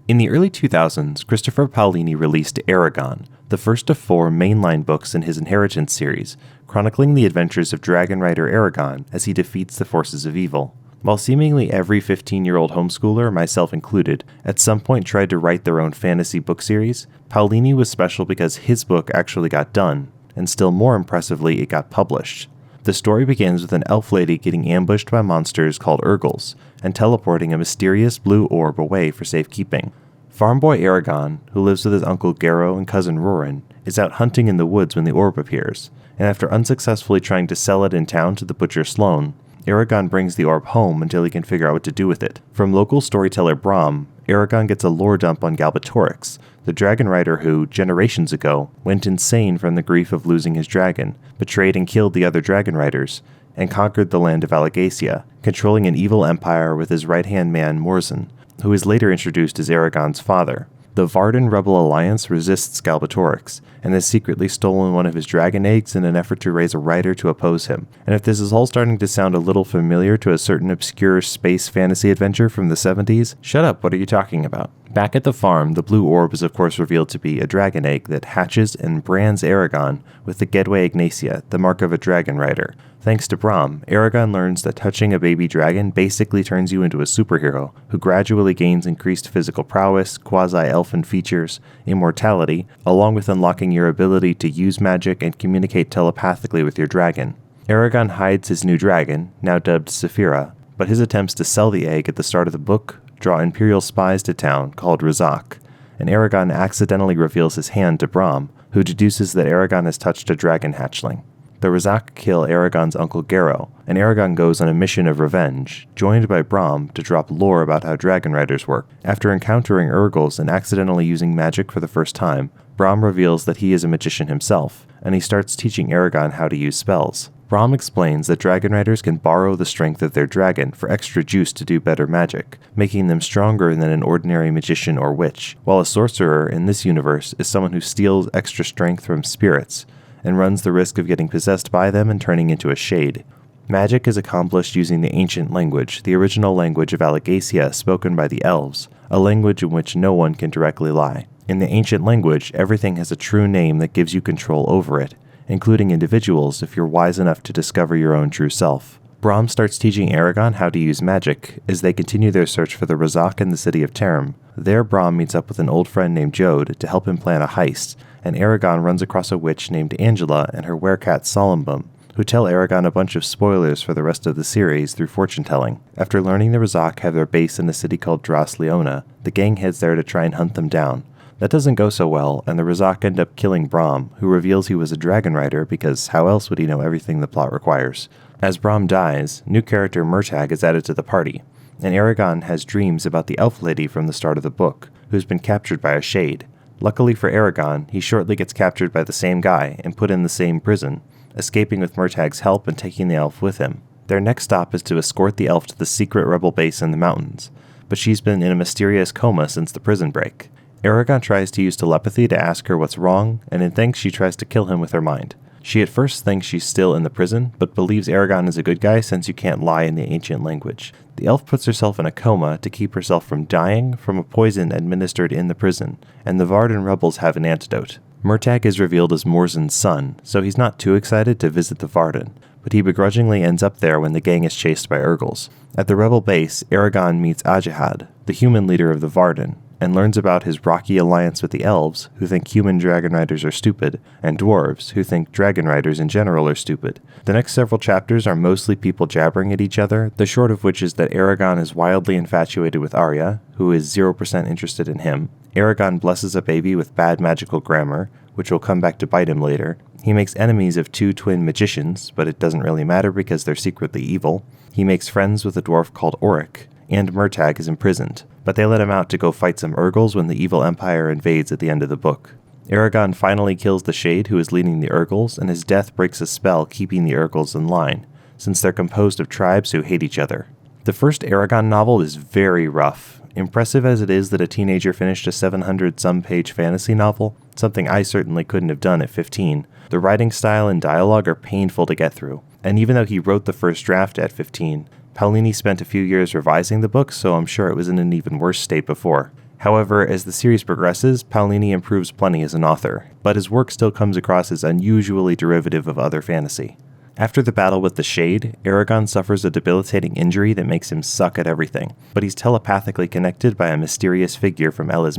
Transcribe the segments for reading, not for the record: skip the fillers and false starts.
In the early 2000s, Christopher Paolini released Eragon, the first of 4 mainline books in his Inheritance series, chronicling the adventures of dragon rider Eragon as he defeats the forces of evil. While seemingly every 15-year-old homeschooler, myself included, at some point tried to write their own fantasy book series, Paolini was special because his book actually got done, and still more impressively, it got published. The story begins with an elf lady getting ambushed by monsters called Urgles, and teleporting a mysterious blue orb away for safekeeping. Farm boy Eragon, who lives with his uncle Garrow and cousin Roran, is out hunting in the woods when the orb appears, and after unsuccessfully trying to sell it in town to the butcher Sloan, Eragon brings the orb home until he can figure out what to do with it. From local storyteller Brom, Eragon gets a lore dump on Galbatorix, the dragon rider who, generations ago, went insane from the grief of losing his dragon, betrayed and killed the other dragon riders, and conquered the land of Alagacia, controlling an evil empire with his right-hand man Morzin, who is later introduced as Eragon's father. The Varden Rebel Alliance resists Galbatorix, and has secretly stolen one of his dragon eggs in an effort to raise a rider to oppose him. And if this is all starting to sound a little familiar to a certain obscure space fantasy adventure from the 70s, shut up, what are you talking about? Back at the farm, the blue orb is of course revealed to be a dragon egg that hatches and brands Eragon with the Gedwe Ignacia, the mark of a dragon rider. Thanks to Brom, Eragon learns that touching a baby dragon basically turns you into a superhero, who gradually gains increased physical prowess, quasi-elfin features, immortality, along with unlocking your ability to use magic and communicate telepathically with your dragon. Eragon hides his new dragon, now dubbed Saphira, but his attempts to sell the egg at the start of the book draw Imperial spies to town called Razak, and Eragon accidentally reveals his hand to Brom, who deduces that Eragon has touched a dragon hatchling. The Razak kill Eragon's uncle Garrow, and Eragon goes on a mission of revenge, joined by Brom to drop lore about how dragon riders work. After encountering Urgles and accidentally using magic for the first time, Brom reveals that he is a magician himself, and he starts teaching Eragon how to use spells. Brom explains that dragon riders can borrow the strength of their dragon for extra juice to do better magic, making them stronger than an ordinary magician or witch, while a sorcerer in this universe is someone who steals extra strength from spirits, and runs the risk of getting possessed by them and turning into a shade. Magic is accomplished using the ancient language, the original language of Alagacia spoken by the elves, a language in which no one can directly lie. In the ancient language, everything has a true name that gives you control over it, including individuals if you're wise enough to discover your own true self. Brom starts teaching Eragon how to use magic as they continue their search for the Razak in the city of Term. There, Brom meets up with an old friend named Jode to help him plan a heist, and Eragon runs across a witch named Angela and her werecat Solumbum, who tell Eragon a bunch of spoilers for the rest of the series through fortune-telling. After learning the Razak have their base in a city called Dras Leona, the gang heads there to try and hunt them down. That doesn't go so well, and the Razak end up killing Brom, who reveals he was a dragon rider because how else would he know everything the plot requires? As Brom dies, new character Murtagh is added to the party, and Eragon has dreams about the elf lady from the start of the book, who's been captured by a shade. Luckily for Eragon, he shortly gets captured by the same guy and put in the same prison, escaping with Murtagh's help and taking the elf with him. Their next stop is to escort the elf to the secret rebel base in the mountains, but she's been in a mysterious coma since the prison break. Eragon tries to use telepathy to ask her what's wrong, and in thanks she tries to kill him with her mind. She at first thinks she's still in the prison, but believes Eragon is a good guy since you can't lie in the ancient language. The elf puts herself in a coma to keep herself from dying from a poison administered in the prison, and the Varden rebels have an antidote. Murtagh is revealed as Morzen's son, so he's not too excited to visit the Varden, but he begrudgingly ends up there when the gang is chased by Urgles. At the rebel base, Eragon meets Ajihad, the human leader of the Varden, and learns about his rocky alliance with the elves, who think human dragon riders are stupid, and dwarves, who think dragon riders in general are stupid. The next several chapters are mostly people jabbering at each other, the short of which is that Eragon is wildly infatuated with Arya, who is 0% interested in him. Eragon blesses a baby with bad magical grammar, which will come back to bite him later. He makes enemies of 2 twin magicians, but it doesn't really matter because they're secretly evil. He makes friends with a dwarf called Auric, and Murtagh is imprisoned, but they let him out to go fight some Urgles when the evil empire invades at the end of the book. Eragon finally kills the Shade who is leading the Urgles, and his death breaks a spell keeping the Urgles in line, since they're composed of tribes who hate each other. The first Eragon novel is very rough. Impressive as it is that a teenager finished a 700-some-page fantasy novel, something I certainly couldn't have done at 15, the writing style and dialogue are painful to get through, and even though he wrote the first draft at 15, Paolini spent a few years revising the book, so I'm sure it was in an even worse state before. However, as the series progresses, Paolini improves plenty as an author, but his work still comes across as unusually derivative of other fantasy. After the battle with the Shade, Eragon suffers a debilitating injury that makes him suck at everything, but he's telepathically connected by a mysterious figure from Eldest,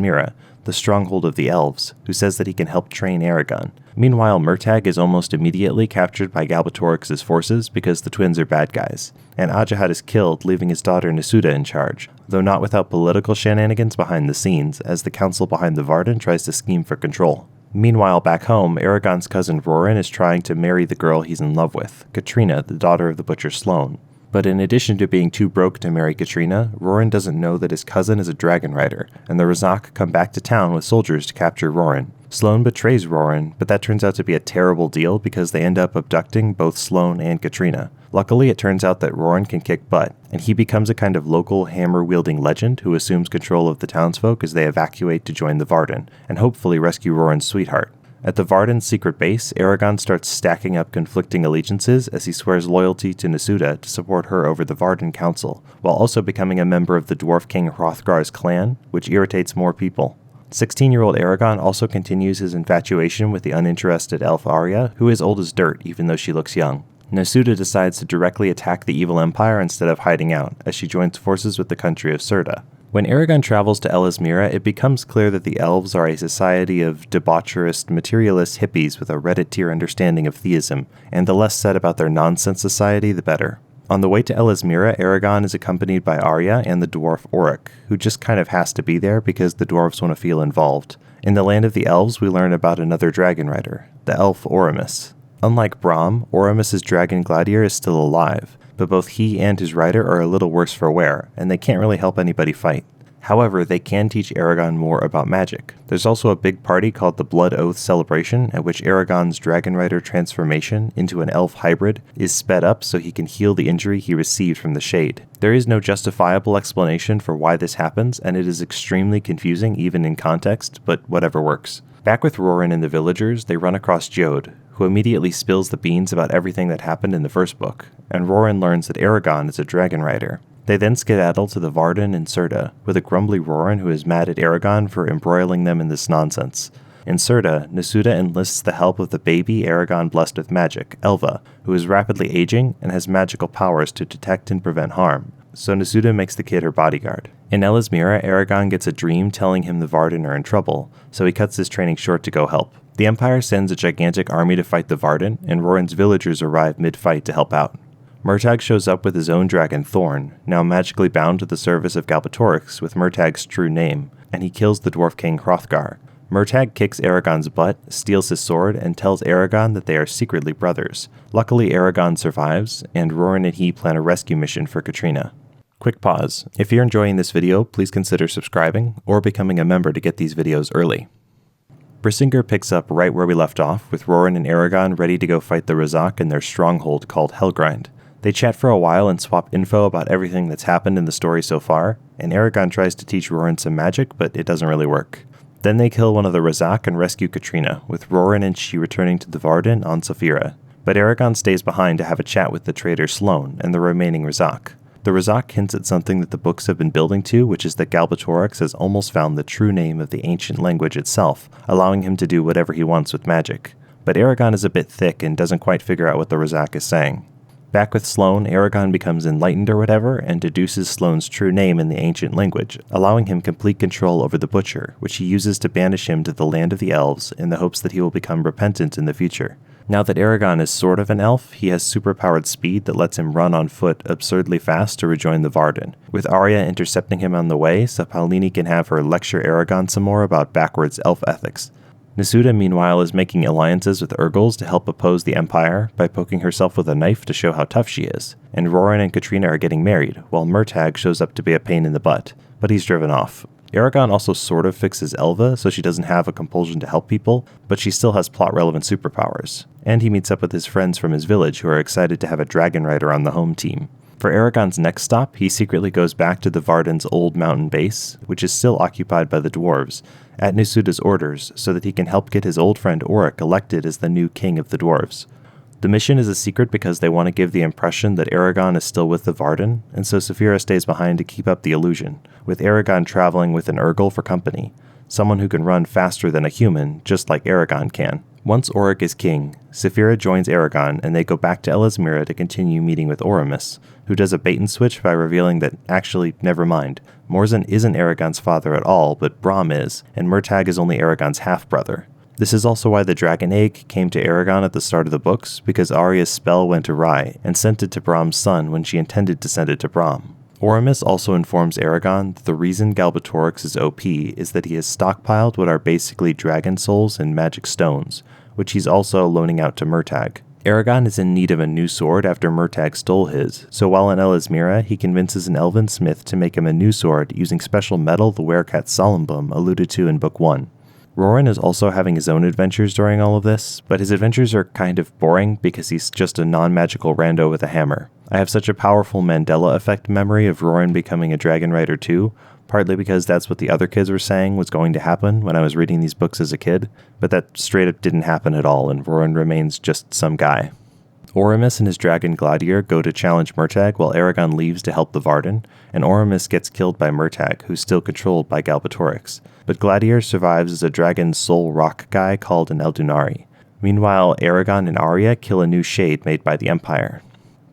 the stronghold of the elves, who says that he can help train Eragon. Meanwhile, Murtagh is almost immediately captured by Galbatorix's forces because the twins are bad guys, and Ajahad is killed, leaving his daughter Nasuda in charge, though not without political shenanigans behind the scenes, as the council behind the Varden tries to scheme for control. Meanwhile, back home, Eragon's cousin Roran is trying to marry the girl he's in love with, Katrina, the daughter of the butcher Sloane. But in addition to being too broke to marry Katrina, Roran doesn't know that his cousin is a dragon rider, and the Razak come back to town with soldiers to capture Roran. Sloane betrays Roran, but that turns out to be a terrible deal because they end up abducting both Sloane and Katrina. Luckily, it turns out that Roran can kick butt, and he becomes a kind of local hammer-wielding legend who assumes control of the townsfolk as they evacuate to join the Varden, and hopefully rescue Roran's sweetheart. At the Varden's secret base, Eragon starts stacking up conflicting allegiances as he swears loyalty to Nasuda to support her over the Varden Council, while also becoming a member of the Dwarf King Hrothgar's clan, which irritates more people. 16-year-old Eragon also continues his infatuation with the uninterested elf Arya, who is old as dirt even though she looks young. Nasuda decides to directly attack the evil empire instead of hiding out, as she joins forces with the country of Serta. When Eragon travels to Eldest, it becomes clear that the elves are a society of debaucherous, materialist hippies with a Reddit-tier understanding of theism, and the less said about their nonsense society, the better. On the way to Eldest, Eragon is accompanied by Arya and the dwarf Oric, who just kind of has to be there because the dwarves want to feel involved. In the land of the elves, we learn about another dragon rider, the elf Oramus. Unlike Brahm, Oramus's dragon Gladiator is still alive, but both he and his rider are a little worse for wear, and they can't really help anybody fight. However, they can teach Eragon more about magic. There's also a big party called the Blood Oath Celebration, at which Eragon's dragon rider transformation into an elf hybrid is sped up so he can heal the injury he received from the Shade. There is no justifiable explanation for why this happens, and it is extremely confusing even in context, but whatever works. Back with Roran and the villagers, they run across Jode, who immediately spills the beans about everything that happened in the first book, and Roran learns that Eragon is a dragon rider. They then skedaddle to the Varden in Serta, with a grumbly Roran who is mad at Eragon for embroiling them in this nonsense. In Serta, Nasuda enlists the help of the baby Eragon blessed with magic, Elva, who is rapidly aging and has magical powers to detect and prevent harm, so Nasuda makes the kid her bodyguard. In Eldest, Eragon gets a dream telling him the Varden are in trouble, so he cuts his training short to go help. The Empire sends a gigantic army to fight the Varden, and Roran's villagers arrive mid-fight to help out. Murtagh shows up with his own dragon Thorn, now magically bound to the service of Galbatorix with Murtagh's true name, and he kills the Dwarf King Hrothgar. Murtagh kicks Eragon's butt, steals his sword, and tells Eragon that they are secretly brothers. Luckily, Eragon survives, and Roran and he plan a rescue mission for Katrina. Quick pause. If you're enjoying this video, please consider subscribing or becoming a member to get these videos early. Brisingr picks up right where we left off, with Roran and Eragon ready to go fight the Razak in their stronghold called Helgrind. They chat for a while and swap info about everything that's happened in the story so far, and Eragon tries to teach Roran some magic, but it doesn't really work. Then they kill one of the Razak and rescue Katrina, with Roran and she returning to the Varden on Saphira. But Eragon stays behind to have a chat with the traitor Sloane and the remaining Razak. The Razak hints at something that the books have been building to, which is that Galbatorix has almost found the true name of the ancient language itself, allowing him to do whatever he wants with magic. But Eragon is a bit thick and doesn't quite figure out what the Razak is saying. Back with Sloane, Eragon becomes enlightened or whatever, and deduces Sloane's true name in the ancient language, allowing him complete control over the Butcher, which he uses to banish him to the land of the elves in the hopes that he will become repentant in the future. Now that Eragon is sort of an elf, he has superpowered speed that lets him run on foot absurdly fast to rejoin the Varden, with Arya intercepting him on the way so Paolini can have her lecture Eragon some more about backwards elf ethics. Nasuda, meanwhile, is making alliances with Urgals to help oppose the Empire by poking herself with a knife to show how tough she is, and Roran and Katrina are getting married, while Murtagh shows up to be a pain in the butt, but he's driven off. Eragon also sort of fixes Elva so she doesn't have a compulsion to help people, but she still has plot-relevant superpowers, and he meets up with his friends from his village who are excited to have a dragon rider on the home team. For Eragon's next stop, he secretly goes back to the Varden's old mountain base, which is still occupied by the dwarves, at Nasuda's orders, so that he can help get his old friend Oric elected as the new king of the dwarves. The mission is a secret because they want to give the impression that Eragon is still with the Varden, and so Saphira stays behind to keep up the illusion, with Eragon traveling with an Urgal for company, someone who can run faster than a human, just like Eragon can. Once Auric is king, Saphira joins Eragon and they go back to Elismira to continue meeting with Oramus, who does a bait and switch by revealing that, actually, never mind, Morzin isn't Eragon's father at all, but Braum is, and Murtagh is only Eragon's half-brother. This is also why the dragon egg came to Eragon at the start of the books, because Arya's spell went awry and sent it to Braum's son when she intended to send it to Braum. Oramus also informs Eragon that the reason Galbatorix is OP is that he has stockpiled what are basically dragon souls and magic stones, which he's also loaning out to Murtagh. Eragon is in need of a new sword after Murtagh stole his, so while in Elismira, he convinces an elven smith to make him a new sword using special metal the werecat Solumbum alluded to in Book 1. Roran is also having his own adventures during all of this, but his adventures are kind of boring because he's just a non-magical rando with a hammer. I have such a powerful Mandela effect memory of Roran becoming a dragon rider too, partly because that's what the other kids were saying was going to happen when I was reading these books as a kid, but that straight up didn't happen at all, and Roran remains just some guy. Oramus and his dragon Gladier go to challenge Murtagh while Eragon leaves to help the Varden, and Oramus gets killed by Murtagh, who's still controlled by Galbatorix. But Gladier survives as a dragon soul rock guy called an Eldunari. Meanwhile, Eragon and Arya kill a new shade made by the Empire.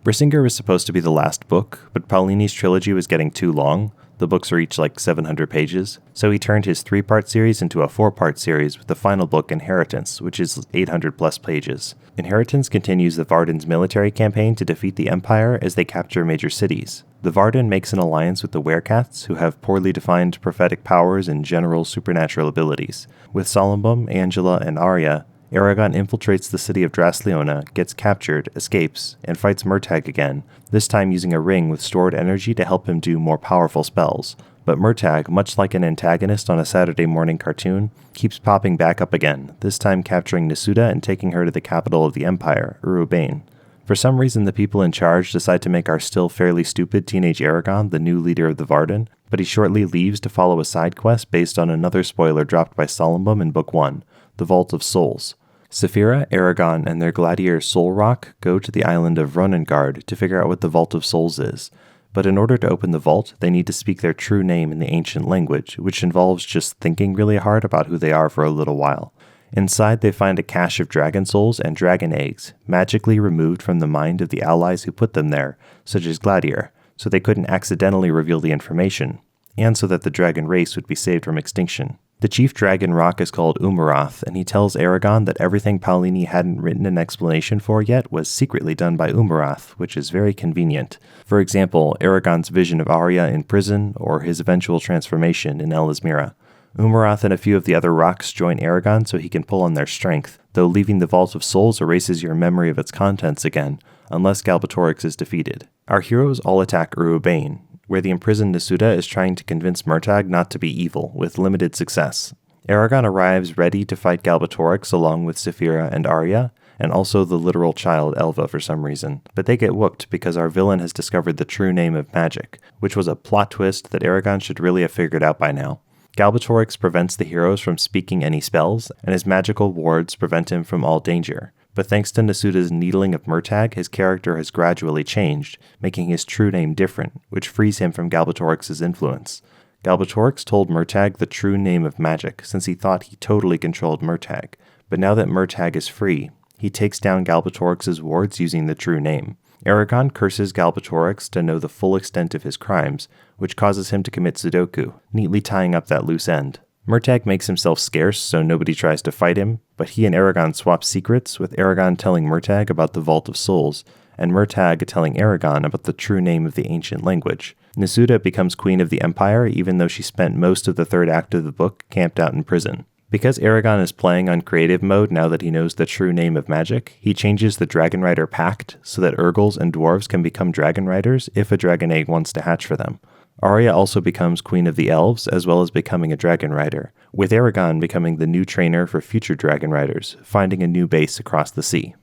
Brisingr was supposed to be the last book, but Paolini's trilogy was getting too long. The books are each like 700 pages, so he turned his 3-part series into a 4-part series with the final book, Inheritance, which is 800 plus pages. Inheritance continues the Varden's military campaign to defeat the Empire as they capture major cities. The Varden makes an alliance with the Werecats, who have poorly defined prophetic powers and general supernatural abilities. With Solumbum, Angela, and Arya, Eragon infiltrates the city of Drasleona, gets captured, escapes, and fights Murtagh again, this time using a ring with stored energy to help him do more powerful spells. But Murtagh, much like an antagonist on a Saturday morning cartoon, keeps popping back up again, this time capturing Nasuda and taking her to the capital of the Empire, Urubane. For some reason, the people in charge decide to make our still fairly stupid teenage Eragon the new leader of the Varden, but he shortly leaves to follow a side quest based on another spoiler dropped by Solumbum in Book 1, The Vault of Souls. Saphira, Eragon, and their gladiator Solrock go to the island of Runengard to figure out what the Vault of Souls is, but in order to open the vault, they need to speak their true name in the ancient language, which involves just thinking really hard about who they are for a little while. Inside, they find a cache of dragon souls and dragon eggs, magically removed from the mind of the allies who put them there, such as Gladier, so they couldn't accidentally reveal the information, and so that the dragon race would be saved from extinction. The chief dragon rock is called Umarath, and he tells Eragon that everything Paolini hadn't written an explanation for yet was secretly done by Umarath, which is very convenient. For example, Eragon's vision of Arya in prison, or his eventual transformation in Elismira. Umarath and a few of the other rocks join Eragon so he can pull on their strength, though leaving the Vault of Souls erases your memory of its contents again, unless Galbatorix is defeated. Our heroes all attack Urubane, where the imprisoned Nasuda is trying to convince Murtagh not to be evil, with limited success. Eragon arrives ready to fight Galbatorix along with Saphira and Arya, and also the literal child Elva for some reason, but they get whooped because our villain has discovered the true name of magic, which was a plot twist that Eragon should really have figured out by now. Galbatorix prevents the heroes from speaking any spells, and his magical wards prevent him from all danger. But thanks to Nasuda's needling of Murtagh, his character has gradually changed, making his true name different, which frees him from Galbatorix's influence. Galbatorix told Murtagh the true name of magic, since he thought he totally controlled Murtagh. But now that Murtagh is free, he takes down Galbatorix's wards using the true name. Eragon curses Galbatorix to know the full extent of his crimes, which causes him to commit Sudoku, neatly tying up that loose end. Murtagh makes himself scarce so nobody tries to fight him, but he and Eragon swap secrets, with Eragon telling Murtagh about the Vault of Souls, and Murtagh telling Eragon about the true name of the ancient language. Nasuda becomes queen of the Empire even though she spent most of the third act of the book camped out in prison. Because Eragon is playing on creative mode now that he knows the true name of magic, he changes the Dragon Rider Pact so that Urgals and dwarves can become dragon riders if a dragon egg wants to hatch for them. Arya also becomes Queen of the Elves, as well as becoming a dragon rider, with Eragon becoming the new trainer for future dragon riders, finding a new base across the sea.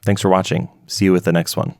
Thanks for watching. See you with the next one.